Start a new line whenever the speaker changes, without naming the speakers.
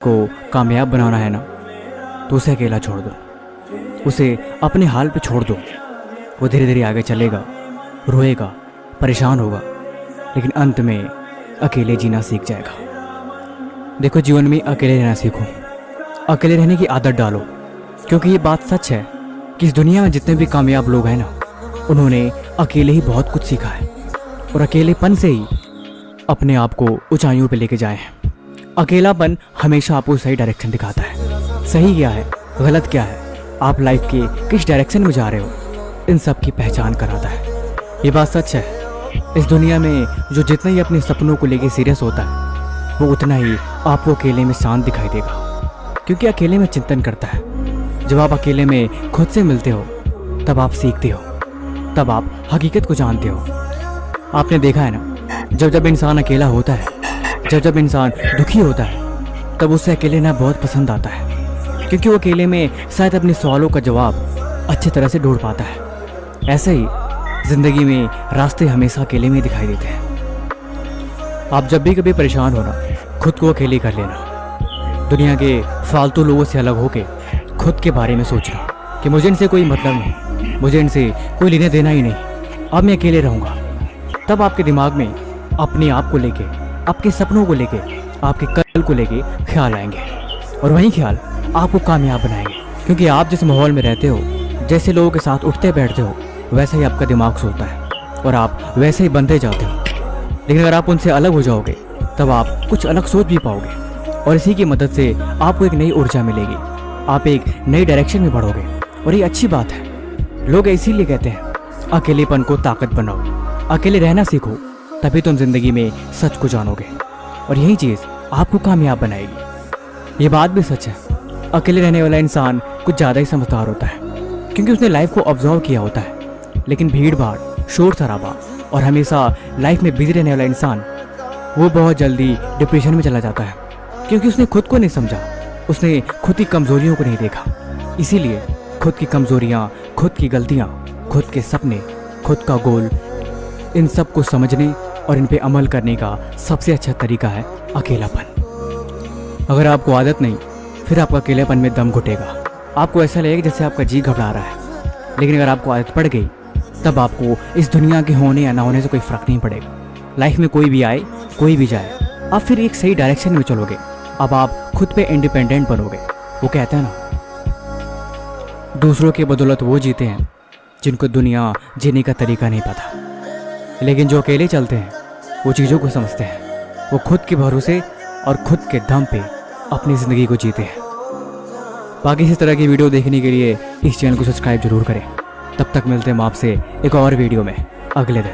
को कामयाब बनाना है ना, तो उसे अकेला छोड़ दो, उसे अपने हाल पे छोड़ दो। वो धीरे धीरे आगे चलेगा, रोएगा, परेशान होगा, लेकिन अंत में अकेले जीना सीख जाएगा। देखो, जीवन में अकेले रहना सीखो, अकेले रहने की आदत डालो, क्योंकि ये बात सच है कि इस दुनिया में जितने भी कामयाब लोग हैं ना, उन्होंने अकेले ही बहुत कुछ सीखा है और अकेलेपन से ही अपने आप को ऊंचाइयों पे लेके जाए हैं। अकेलापन हमेशा आपको सही डायरेक्शन दिखाता है। सही क्या है, गलत क्या है, आप लाइफ के किस डायरेक्शन में जा रहे हो, इन सब की पहचान कराता है। ये बात सच है, इस दुनिया में जो जितना ही अपने सपनों को लेके सीरियस होता है, वो उतना ही आपको अकेले में शांत दिखाई देगा, क्योंकि अकेले में चिंतन करता है। जब आप अकेले में खुद से मिलते हो, तब आप सीखते हो, तब आप हकीकत को जानते हो। आपने देखा है ना, जब जब इंसान अकेला होता है, जब जब इंसान दुखी होता है, तब उसे अकेले रहना बहुत पसंद आता है, क्योंकि वो अकेले में शायद अपने सवालों का जवाब अच्छी तरह से ढूंढ पाता है। ऐसे ही जिंदगी में रास्ते हमेशा अकेले में दिखाई देते हैं। आप जब भी कभी परेशान हो ना, खुद को अकेले कर लेना। दुनिया के फालतू लोगों से अलग होके खुद के बारे में सोचना कि मुझे इनसे कोई मतलब नहीं, मुझे इनसे कोई लेने देना ही नहीं, अब मैं अकेले रहूँगा। तब आपके दिमाग में अपने आप को लेके, आपके सपनों को लेके, आपके कल को लेके ख्याल आएंगे, और वही ख्याल आपको कामयाब बनाएंगे। क्योंकि आप जिस माहौल में रहते हो, जैसे लोगों के साथ उठते बैठते हो, वैसा ही आपका दिमाग सोचता है और आप वैसे ही बनते जाते हो। लेकिन अगर आप उनसे अलग हो जाओगे, तब आप कुछ अलग सोच भी पाओगे, और इसी की मदद से आपको एक नई ऊर्जा मिलेगी, आप एक नई डायरेक्शन में बढ़ोगे, और ये अच्छी बात है। लोग इसीलिए कहते हैं, अकेलेपन को ताकत बनाओ, अकेले रहना सीखो, तभी तुम जिंदगी में सच को जानोगे, और यही चीज़ आपको कामयाब बनाएगी। ये बात भी सच है, अकेले रहने वाला इंसान कुछ ज़्यादा ही समझदार होता है, क्योंकि उसने लाइफ को ऑब्जर्व किया होता है। लेकिन भीड़ भाड़, शोर शराबा और हमेशा लाइफ में बिजी रहने वाला इंसान, वो बहुत जल्दी डिप्रेशन में चला जाता है, क्योंकि उसने खुद को नहीं समझा, उसने खुद की कमजोरियों को नहीं देखा। इसीलिए खुद की कमजोरियाँ, खुद की गलतियाँ, खुद के सपने, खुद का गोल, इन सब को समझने और इन पे अमल करने का सबसे अच्छा तरीका है अकेलापन। अगर आपको आदत नहीं, फिर आपका अकेलेपन में दम घुटेगा, आपको ऐसा लगेगा जैसे आपका जी घबरा रहा है। लेकिन अगर आपको आदत पड़ गई, तब आपको इस दुनिया के होने या ना होने से कोई फ़र्क नहीं पड़ेगा। लाइफ में कोई भी आए, कोई भी जाए, आप फिर एक सही डायरेक्शन में चलोगे। अब आप खुद पे इंडिपेंडेंट बनोगे। वो कहते हैं ना, दूसरों के बदौलत वो जीते हैं जिनको दुनिया जीने का तरीका नहीं पता, लेकिन जो अकेले चलते हैं वो चीज़ों को समझते हैं। वो खुद के भरोसे और खुद के दम पे अपनी ज़िंदगी को जीते हैं। बाकी इस तरह की वीडियो देखने के लिए इस चैनल को सब्सक्राइब जरूर करें। तब तक मिलते हैं हम आपसे एक और वीडियो में अगले दिन।